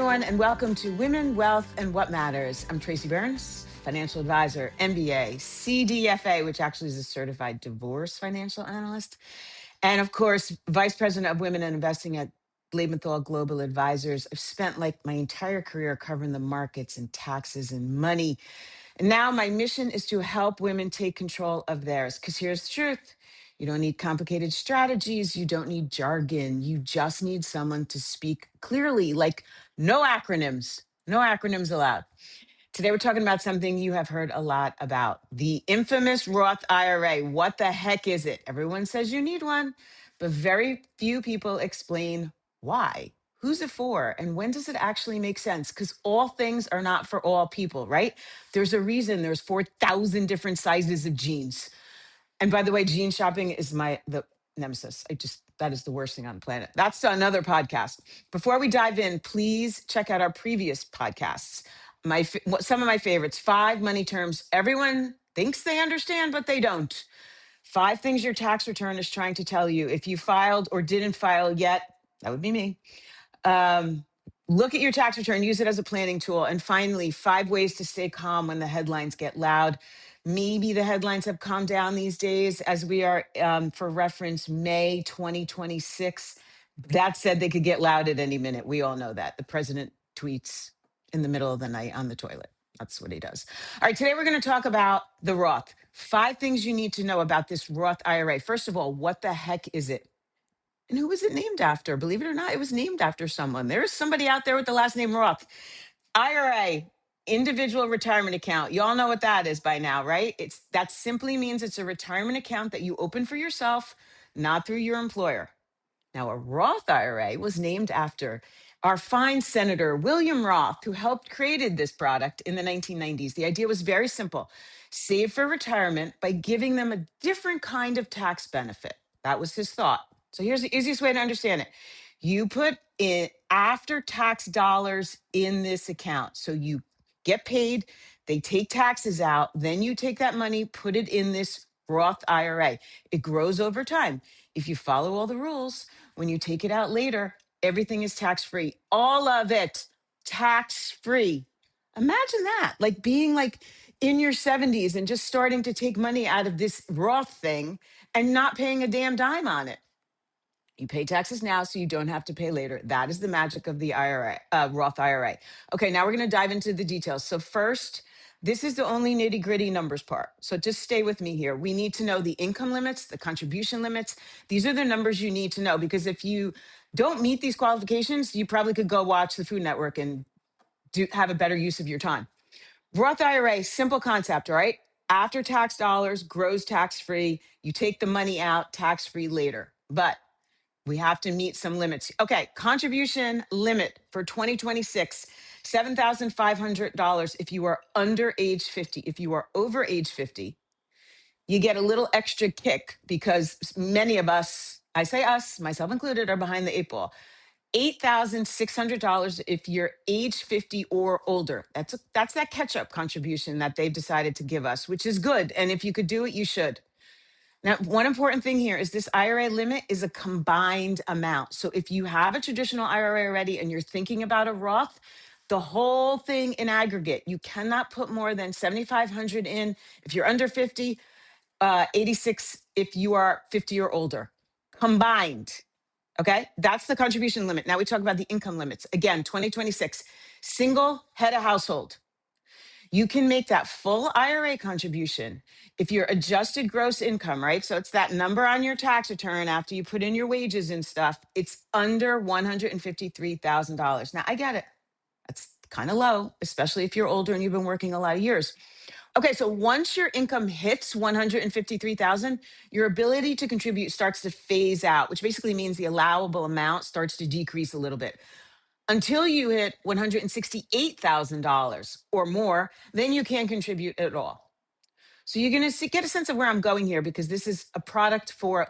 everyone, and welcome to Women, Wealth, and What Matters. I'm Tracy Burns, financial advisor, MBA, CDFA, which actually is a certified divorce financial analyst, and of course, vice president of women and investing at Lebenthal Global Advisors. I've spent like my entire career covering the markets and taxes and money. And now my mission is to help women take control of theirs. Because here's the truth. You don't need complicated strategies. You don't need jargon. You just need someone to speak clearly, like no acronyms, no acronyms allowed. Today, we're talking about something you have heard a lot about, the infamous Roth IRA. What the heck is it? Everyone says you need one, but very few people explain why. Who's it for? And when does it actually make sense? Because all things are not for all people, right? There's a reason there's 4,000 different sizes of jeans. And by the way, jean shopping is the nemesis. That is the worst thing on the planet. That's another podcast. Before we dive in, please check out our previous podcasts. Some of my favorites: 5 money terms everyone thinks they understand, but they don't. 5 things your tax return is trying to tell you. If you filed or didn't file yet, that would be me. Um, Look at your tax return, use it as a planning tool. And finally, 5 ways to stay calm when the headlines get loud. Maybe the headlines have calmed down these days as we are, for reference, May 2026. That said, they could get loud at any minute. We all know that. The president tweets in the middle of the night on the toilet. That's what he does. All right, today we're going to talk about the Roth. 5 things you need to know about this Roth IRA. First of all, what the heck is it? And who was it named after? Believe it or not, it was named after someone. There is somebody out there with the last name Roth. IRA, individual retirement account. You all know what that is by now, right? That simply means it's a retirement account that you open for yourself, not through your employer. Now, a Roth IRA was named after our fine Senator William Roth, who helped created this product in the 1990s. The idea was very simple: save for retirement by giving them a different kind of tax benefit. That was his thought. So here's the easiest way to understand it. You put in after tax dollars in this account. So you get paid, they take taxes out, then you take that money, put it in this Roth IRA. It grows over time. If you follow all the rules, when you take it out later, everything is tax free. All of it tax free. Imagine that, like being like in your 70s and just starting to take money out of this Roth thing and not paying a damn dime on it. You pay taxes now so you don't have to pay later. That is the magic of the IRA, Roth IRA. Okay, now we're going to dive into the details. So first, this is the only nitty gritty numbers part. So just stay with me here. We need to know the income limits, the contribution limits. These are the numbers you need to know, because if you don't meet these qualifications, you probably could go watch the Food Network and have a better use of your time. Roth IRA, simple concept, all right? After tax dollars, grows tax free. You take the money out tax free later. But we have to meet some limits. Okay, contribution limit for 2026, $7,500 if you are under age 50. If you are over age 50, you get a little extra kick because many of us, I say us, myself included, are behind the 8 ball. $8,600 if you're age 50 or older. That's that catch-up contribution that they've decided to give us, which is good. And if you could do it, you should. Now, one important thing here is this IRA limit is a combined amount. So if you have a traditional IRA already and you're thinking about a Roth, the whole thing in aggregate, you cannot put more than 7,500 in if you're under 50, 86 if you are 50 or older, combined. Okay, that's the contribution limit. Now we talk about the income limits. Again, 2026, single head of household. You can make that full IRA contribution if your adjusted gross income, right? So it's that number on your tax return after you put in your wages and stuff. It's under $153,000. Now, I get it. That's kind of low, especially if you're older and you've been working a lot of years. Okay, so once your income hits 153,000, your ability to contribute starts to phase out, which basically means the allowable amount starts to decrease a little bit until you hit $168,000 or more. Then you can't contribute at all. So you're going to get a sense of where I'm going here, because this is a product for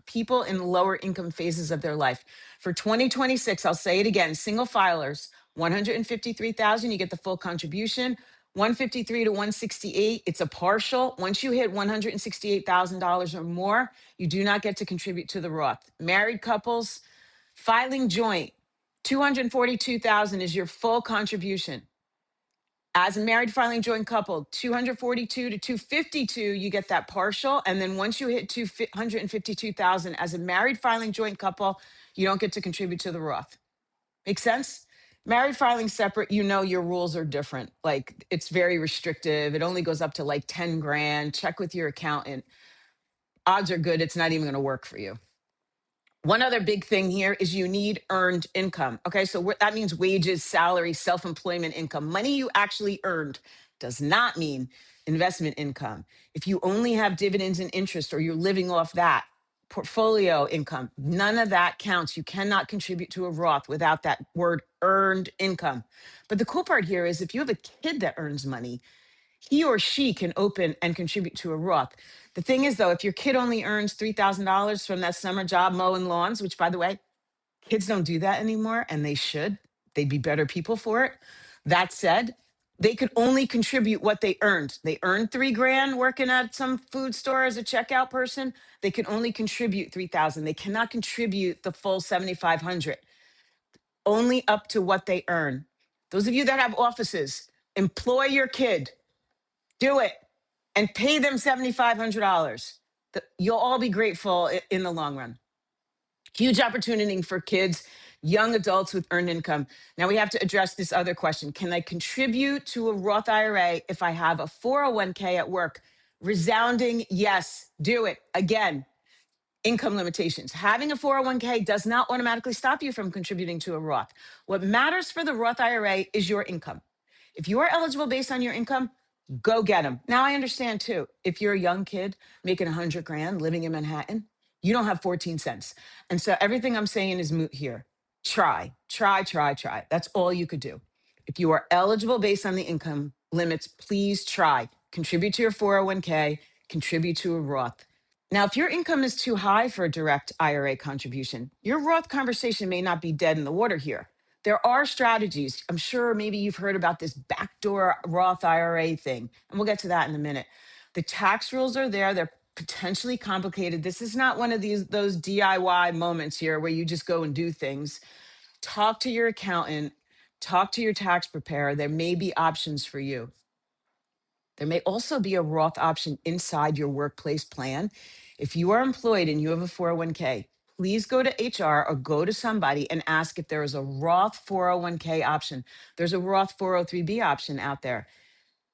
people in lower income phases of their life. For 2026, I'll say it again, single filers, 153,000, you get the full contribution. 153 to 168, it's a partial. Once you hit $168,000 or more, you do not get to contribute to the Roth. Married couples, filing joint, $242,000 is your full contribution. As a married filing joint couple, 242 to 252, you get that partial. And then once you hit 252,000 as a married filing joint couple, you don't get to contribute to the Roth. Make sense? Married filing separate, you know your rules are different. Like it's very restrictive. It only goes up to like 10 grand. Check with your accountant. Odds are good it's not even going to work for you. One other big thing here is you need earned income. Okay, so that means wages, salary, self employment income. Money you actually earned does not mean investment income. If you only have dividends and interest or you're living off that, portfolio income, none of that counts. You cannot contribute to a Roth without that word earned income. But the cool part here is if you have a kid that earns money, he or she can open and contribute to a Roth. The thing is, though, if your kid only earns $3,000 from that summer job mowing lawns, which, by the way, kids don't do that anymore, and they should, they'd be better people for it. That said, they could only contribute what they earned. They earned 3 grand working at some food store as a checkout person. They can only contribute 3,000. They cannot contribute the full 7,500. Only up to what they earn. Those of you that have offices, employ your kid. Do it and pay them $7,500. You'll all be grateful in the long run. Huge opportunity for kids, young adults with earned income. Now we have to address this other question. Can I contribute to a Roth IRA if I have a 401k at work? Resounding yes, do it. Again, income limitations. Having a 401k does not automatically stop you from contributing to a Roth. What matters for the Roth IRA is your income. If you are eligible based on your income, go get them. Now I understand too. If you're a young kid making 100 grand living in Manhattan, you don't have 14 cents. And so everything I'm saying is moot here. Try. That's all you could do. If you are eligible based on the income limits, please try. Contribute to your 401k, contribute to a Roth. Now, if your income is too high for a direct IRA contribution, your Roth conversation may not be dead in the water here. There are strategies. I'm sure maybe you've heard about this backdoor Roth IRA thing, and we'll get to that in a minute. The tax rules are there. They're potentially complicated. This is not one of those DIY moments here where you just go and do things. Talk to your accountant, talk to your tax preparer. There may be options for you. There may also be a Roth option inside your workplace plan. If you are employed and you have a 401k, please go to HR or go to somebody and ask if there is a Roth 401k option. There's a Roth 403b option out there.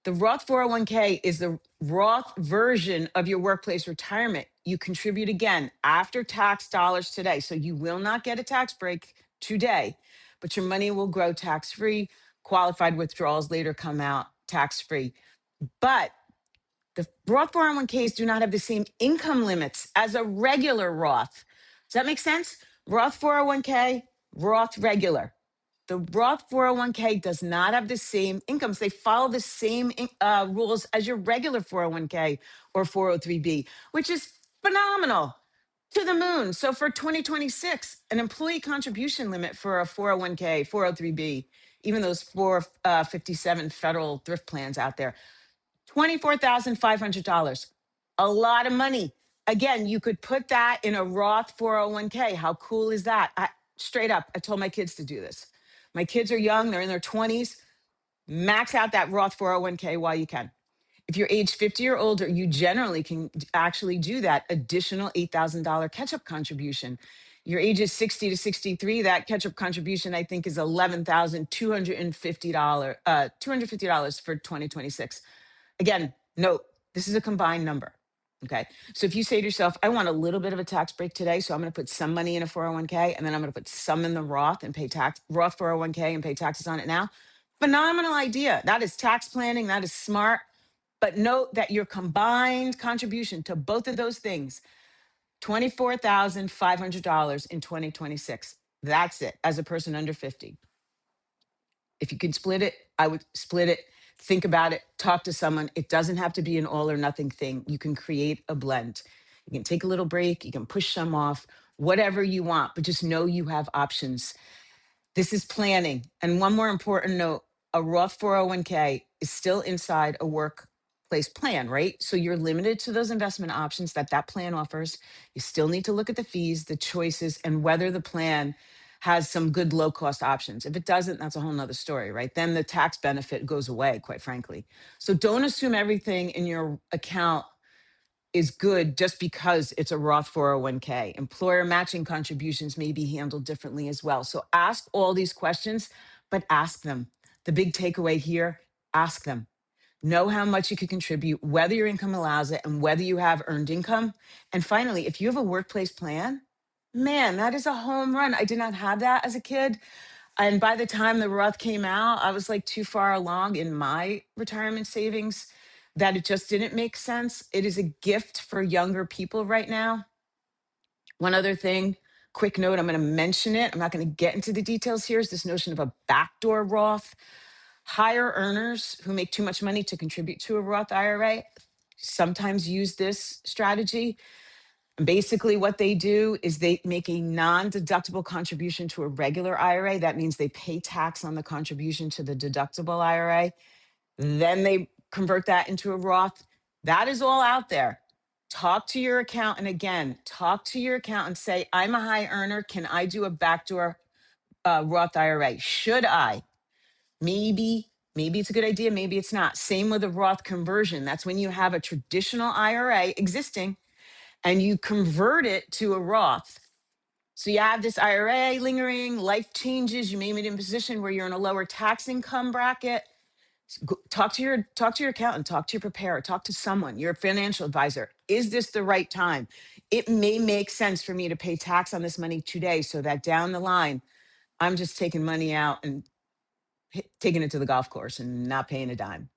The Roth 401k is the Roth version of your workplace retirement. You contribute again after tax dollars today. So you will not get a tax break today, but your money will grow tax free. Qualified withdrawals later come out tax free. But the Roth 401ks do not have the same income limits as a regular Roth. Does that make sense? Roth 401k, Roth regular. The Roth 401k does not have the same incomes. They follow the same rules as your regular 401k or 403b, which is phenomenal. To the moon. So for 2026, an employee contribution limit for a 401k, 403b, even those 457 federal thrift plans out there, $24,500. A lot of money. Again, you could put that in a Roth 401k. How cool is that? Straight up, I told my kids to do this. My kids are young, they're in their 20s. Max out that Roth 401k while you can. If you're age 50 or older, you generally can actually do that additional $8,000 catch-up contribution. Your age is 60 to 63, that catch-up contribution, I think, is $11,250, $250 for 2026. Again, note, this is a combined number. Okay. So if you say to yourself, I want a little bit of a tax break today, so I'm going to put some money in a 401k and then I'm going to put some in the Roth and pay Roth 401k and pay taxes on it now. Phenomenal idea. That is tax planning. That is smart. But note that your combined contribution to both of those things, $24,500 in 2026. That's it as a person under 50. If you could split it, I would split it. Think about it, talk to someone. It doesn't have to be an all or nothing thing. You can create a blend. You can take a little break, you can push some off, whatever you want, but just know you have options. This is planning. And one more important note, a Roth 401k is still inside a workplace plan, right? So you're limited to those investment options that plan offers. You still need to look at the fees, the choices, and whether the plan has some good low cost options. If it doesn't, that's a whole nother story, right? Then the tax benefit goes away, quite frankly. So don't assume everything in your account is good just because it's a Roth 401k. Employer matching contributions may be handled differently as well. So ask all these questions, but ask them. The big takeaway here, ask them. Know how much you could contribute, whether your income allows it, and whether you have earned income. And finally, if you have a workplace plan, man, that is a home run. I did not have that as a kid. And by the time the Roth came out, I was like too far along in my retirement savings that it just didn't make sense. It is a gift for younger people right now. One other thing, quick note, I'm going to mention it. I'm not going to get into the details here, is this notion of a backdoor Roth. Higher earners who make too much money to contribute to a Roth IRA sometimes use this strategy. Basically, what they do is they make a non-deductible contribution to a regular IRA. That means they pay tax on the contribution to the deductible IRA. Then they convert that into a Roth. That is all out there. Talk to your accountant again. Talk to your accountant. Say, I'm a high earner. Can I do a backdoor Roth IRA? Should I? Maybe it's a good idea. Maybe it's not. Same with a Roth conversion. That's when you have a traditional IRA existing and you convert it to a Roth. So you have this IRA lingering, life changes, you may be in a position where you're in a lower tax income bracket. Talk to your accountant, talk to your preparer, talk to someone, your financial advisor. Is this the right time? It may make sense for me to pay tax on this money today so that down the line, I'm just taking money out and taking it to the golf course and not paying a dime.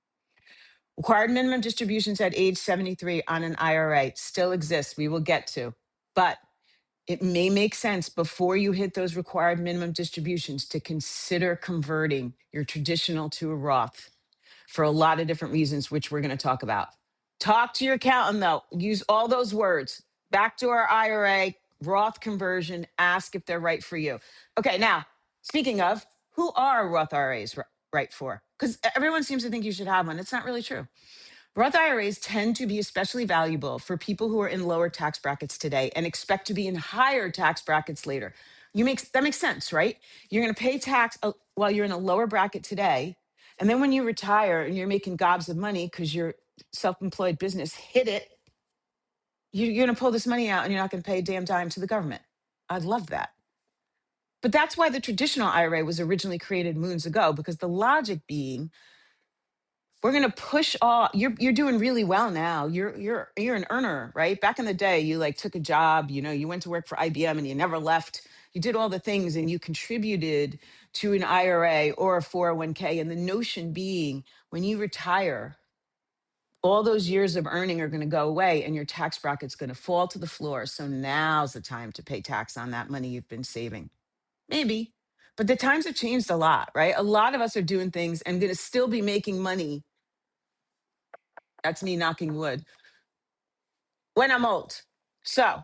Required minimum distributions at age 73 on an IRA still exists. We will get to, but it may make sense before you hit those required minimum distributions to consider converting your traditional to a Roth for a lot of different reasons, which we're going to talk about. Talk to your accountant, though. Use all those words: backdoor IRA, Roth conversion. Ask if they're right for you. Okay, now, speaking of, who are Roth IRAs right for? Because everyone seems to think you should have one. It's not really true. Roth IRAs tend to be especially valuable for people who are in lower tax brackets today and expect to be in higher tax brackets later. That makes sense, right? You're going to pay tax while you're in a lower bracket today, and then when you retire and you're making gobs of money because your self-employed business hit it, you're going to pull this money out and you're not going to pay a damn dime to the government. I'd love that. But that's why the traditional IRA was originally created moons ago, because the logic being, we're going to push all. You're doing really well now. You're an earner, right? Back in the day, you like took a job, you went to work for IBM and you never left. You did all the things and you contributed to an IRA or a 401k. And the notion being, when you retire, all those years of earning are going to go away and your tax bracket's going to fall to the floor. So now's the time to pay tax on that money you've been saving. Maybe. But the times have changed a lot, right? A lot of us are doing things and going to still be making money. That's me knocking wood when I'm old. So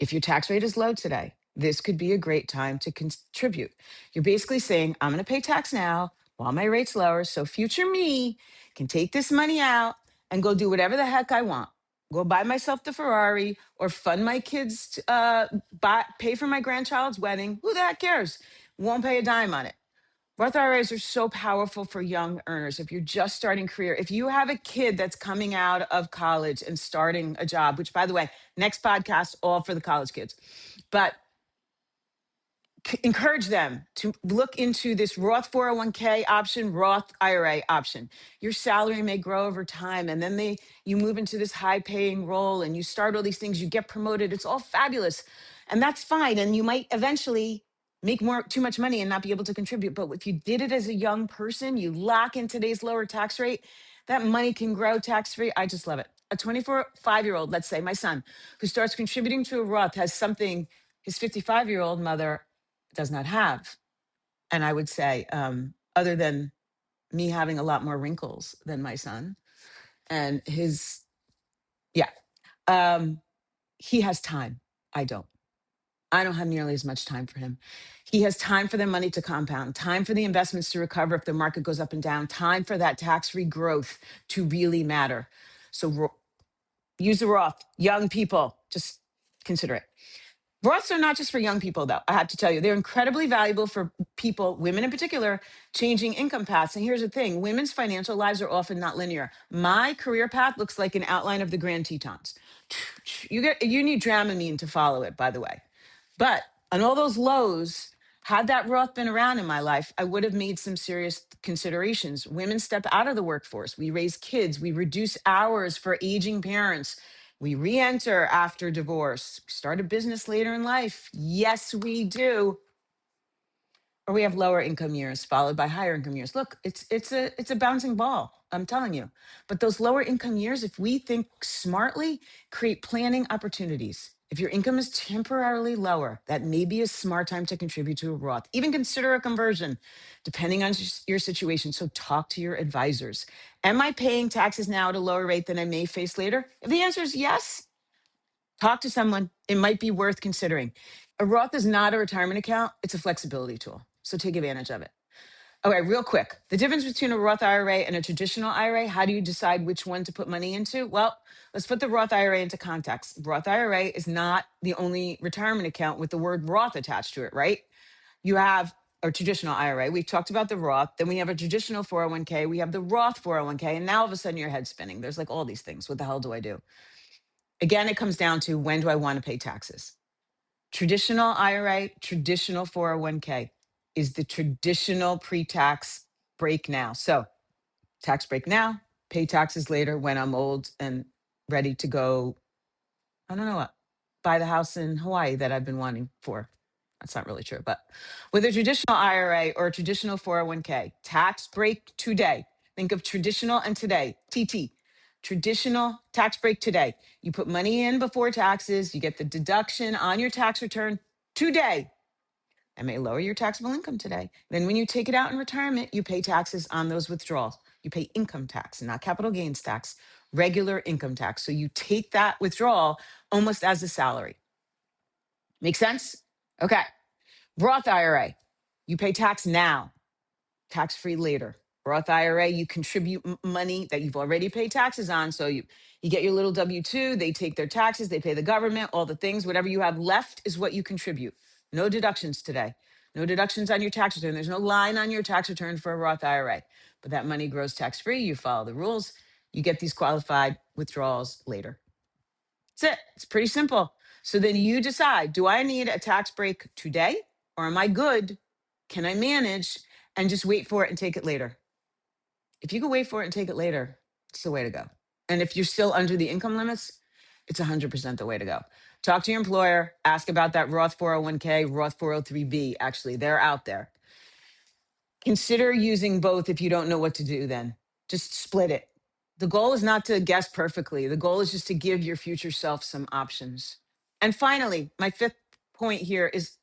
if your tax rate is low today, this could be a great time to contribute. You're basically saying, I'm going to pay tax now while my rate's lower. So future me can take this money out and go do whatever the heck I want. Go buy myself the Ferrari or fund my kids, pay for my grandchild's wedding. Who the heck cares? Won't pay a dime on it. Roth IRAs are so powerful for young earners. If you're just starting career, if you have a kid that's coming out of college and starting a job, which by the way, next podcast, all for the college kids, but encourage them to look into this Roth 401k option, Roth IRA option. Your salary may grow over time, and then you move into this high paying role and you start all these things, you get promoted. It's all fabulous. And that's fine. And you might eventually make too much money and not be able to contribute. But if you did it as a young person, you lock in today's lower tax rate, that money can grow tax free. I just love it. A 5-year-old, let's say my son, who starts contributing to a Roth has something his 55-year-old mother does not have. And I would say, other than me having a lot more wrinkles than my son and yeah, he has time. I don't. I don't have nearly as much time for him. He has time for the money to compound, time for the investments to recover if the market goes up and down, time for that tax-free growth to really matter. So use the Roth. Young people, just consider it. Roths are not just for young people, though. I have to tell you, they're incredibly valuable for people, women in particular, changing income paths. And here's the thing: women's financial lives are often not linear. My career path looks like an outline of the Grand Tetons. You need Dramamine to follow it, by the way. But on all those lows, had that Roth been around in my life, I would have made some serious considerations. Women step out of the workforce. We raise kids. We reduce hours for aging parents. We re enter after divorce, start a business later in life. Yes, we do. Or we have lower income years followed by higher income years. Look, it's a bouncing ball, I'm telling you. But those lower income years, if we think smartly, create planning opportunities. If your income is temporarily lower, that may be a smart time to contribute to a Roth. Even consider a conversion, depending on your situation. So talk to your advisors. Am I paying taxes now at a lower rate than I may face later? If the answer is yes, talk to someone. It might be worth considering. A Roth is not a retirement account, it's a flexibility tool. So take advantage of it. Okay, real quick. The difference between a Roth IRA and a traditional IRA, how do you decide which one to put money into? Well, let's put the Roth IRA into context. Roth IRA is not the only retirement account with the word Roth attached to it, right? You have a traditional IRA. We've talked about the Roth. Then we have a traditional 401k. We have the Roth 401k. And now all of a sudden your head's spinning. There's like all these things. What the hell do I do? Again, it comes down to, when do I want to pay taxes? Traditional IRA, traditional 401k is the traditional pre-tax break now. So tax break now, pay taxes later when I'm old and ready to go, I don't know what, buy the house in Hawaii that I've been wanting for. That's not really true. But with a traditional IRA or a traditional 401k, tax break today. Think of traditional and today, TT. Traditional tax break today. You put money in before taxes, you get the deduction on your tax return today. That may lower your taxable income today. Then when you take it out in retirement, you pay taxes on those withdrawals. You pay income tax, not capital gains tax, regular income tax. So you take that withdrawal almost as a salary. Make sense? Okay. Roth IRA, you pay tax now, tax free later. Roth IRA, you contribute money that you've already paid taxes on. So you get your little W 2, they take their taxes, they pay the government, all the things. Whatever you have left is what you contribute. No deductions today. No deductions on your tax return. There's no line on your tax return for a Roth IRA, but that money grows tax free. You follow the rules, you get these qualified withdrawals later. That's it. It's pretty simple. So then you decide, do I need a tax break today, or am I good? Can I manage and just wait for it and take it later? If you can wait for it and take it later, it's the way to go. And if you're still under the income limits, it's 100% the way to go. Talk to your employer, ask about that Roth 401k, Roth 403b. Actually, they're out there. Consider using both if you don't know what to do then. Just split it. The goal is not to guess perfectly. The goal is just to give your future self some options. And finally, my fifth point here is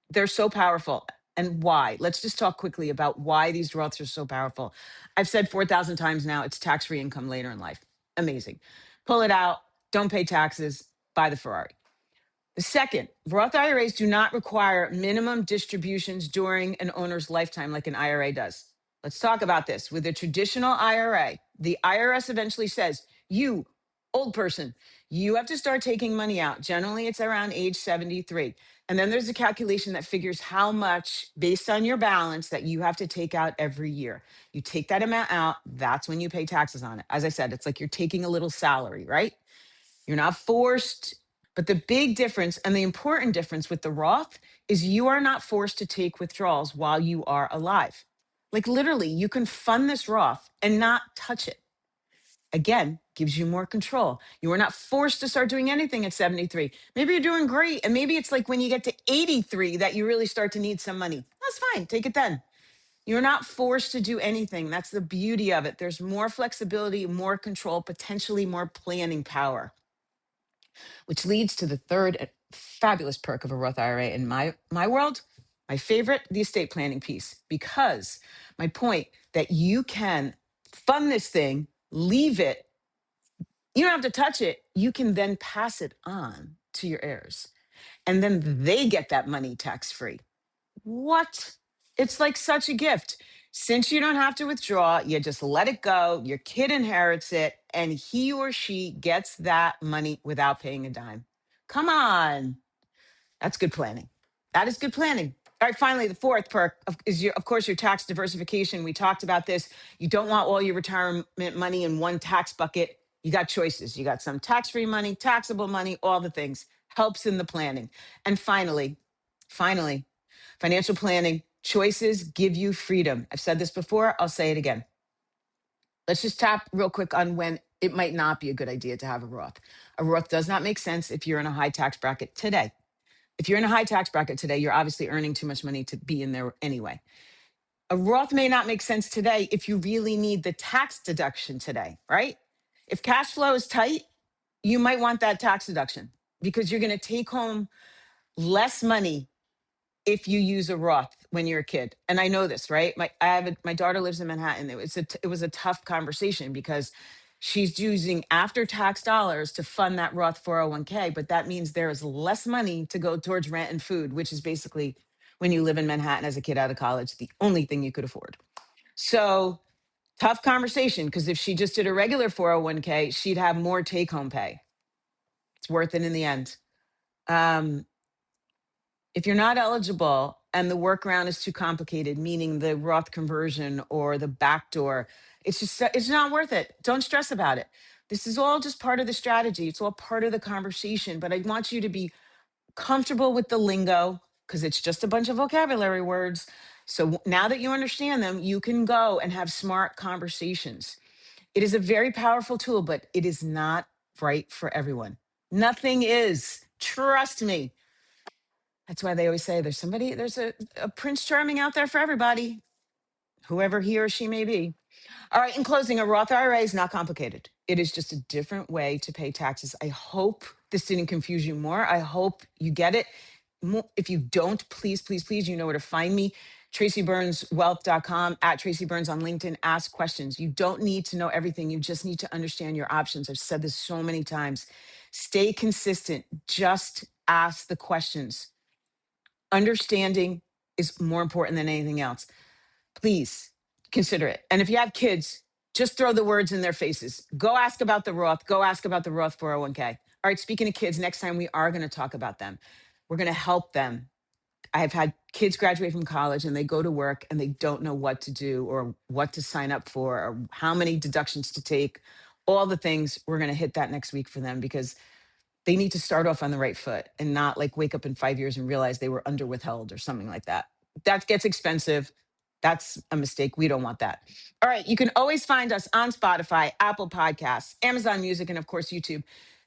they're so powerful. And why? Let's just talk quickly about why these Roths are so powerful. I've said 4,000 times now, it's tax-free income later in life. Amazing. Pull it out, don't pay taxes, buy the Ferrari. The second, Roth IRAs do not require minimum distributions during an owner's lifetime like an IRA does. Let's talk about this. With a traditional IRA, the IRS eventually says, you, old person, you have to start taking money out. Generally, it's around age 73. And then there's a calculation that figures how much, based on your balance, that you have to take out every year. You take that amount out, that's when you pay taxes on it. As I said, it's like you're taking a little salary, right? You're not forced. But the big difference and the important difference with the Roth is you are not forced to take withdrawals while you are alive. Like literally, you can fund this Roth and not touch it. Again, gives you more control. You are not forced to start doing anything at 73. Maybe you're doing great. And maybe it's like when you get to 83 that you really start to need some money. That's fine. Take it then. You're not forced to do anything. That's the beauty of it. There's more flexibility, more control, potentially more planning power, which leads to the third fabulous perk of a Roth IRA in my world, my favorite, the estate planning piece, because my point that you can fund this thing, leave it, you don't have to touch it, you can then pass it on to your heirs. And then they get that money tax free. What? It's like such a gift. Since you don't have to withdraw, you just let it go. Your kid inherits it, and he or she gets that money without paying a dime. Come on. That's good planning. That is good planning. All right, finally, the fourth perk is, of course, your tax diversification. We talked about this. You don't want all your retirement money in one tax bucket. You got choices. You got some tax-free money, taxable money, all the things. Helps in the planning. And finally, financial planning choices give you freedom. I've said this before. I'll say it again. Let's just tap real quick on when it might not be a good idea to have a Roth. A Roth does not make sense if you're in a high tax bracket today. If you're in a high tax bracket today, you're obviously earning too much money to be in there anyway. A Roth may not make sense today if you really need the tax deduction today, right? If cash flow is tight, you might want that tax deduction because you're going to take home less money if you use a Roth when you're a kid. And I know this, right? My daughter lives in Manhattan. It was a tough conversation because she's using after tax dollars to fund that Roth 401k, but that means there is less money to go towards rent and food, which is basically when you live in Manhattan as a kid out of college, the only thing you could afford. So tough conversation because if she just did a regular 401k, she'd have more take home pay. It's worth it in the end. If you're not eligible and the workaround is too complicated, meaning the Roth conversion or the backdoor, it's not worth it. Don't stress about it. This is all just part of the strategy. It's all part of the conversation. But I want you to be comfortable with the lingo because it's just a bunch of vocabulary words. So now that you understand them, you can go and have smart conversations. It is a very powerful tool, but it is not right for everyone. Nothing is. Trust me. That's why they always say there's a Prince Charming out there for everybody, whoever he or she may be. All right, in closing, a Roth IRA is not complicated. It is just a different way to pay taxes. I hope this didn't confuse you more. I hope you get it. If you don't, please, please, please, you know where to find me. TracyBurnsWealth.com, at Tracy Burns on LinkedIn. Ask questions. You don't need to know everything. You just need to understand your options. I've said this so many times. Stay consistent. Just ask the questions. Understanding is more important than anything else. Please consider it. And if you have kids, just throw the words in their faces. Go ask about the Roth. Go ask about the Roth 401k. All right, speaking of kids, next time we are going to talk about them. We're going to help them. I have had kids graduate from college and they go to work and they don't know what to do or what to sign up for or how many deductions to take, all the things. We're going to hit that next week for them because they need to start off on the right foot and not like wake up in 5 years and realize they were under withheld or something like that. That gets expensive. That's a mistake. We don't want that. All right. You can always find us on Spotify, Apple Podcasts, Amazon Music, and of course, YouTube.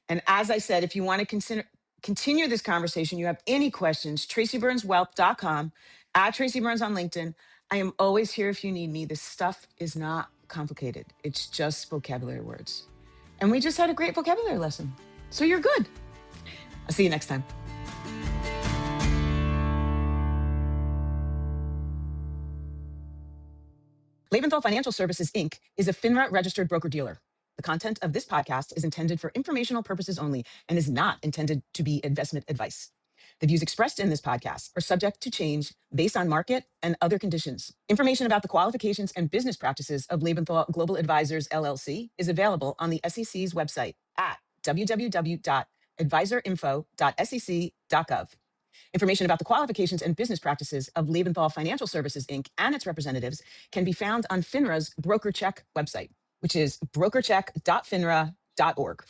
And as I said, if you want to continue this conversation, you have any questions, TracyBurnsWealth.com, at Tracy Burns on LinkedIn. I am always here if you need me. This stuff is not complicated. It's just vocabulary words. And we just had a great vocabulary lesson. So you're good. I'll see you next time. Lebenthal Financial Services, Inc. is a FINRA registered broker-dealer. The content of this podcast is intended for informational purposes only and is not intended to be investment advice. The views expressed in this podcast are subject to change based on market and other conditions. Information about the qualifications and business practices of Lebenthal Global Advisors, LLC is available on the SEC's website at www.advisorinfo.sec.gov. Information about the qualifications and business practices of Lebenthal Financial Services, Inc. and its representatives can be found on FINRA's BrokerCheck website, which is brokercheck.finra.org.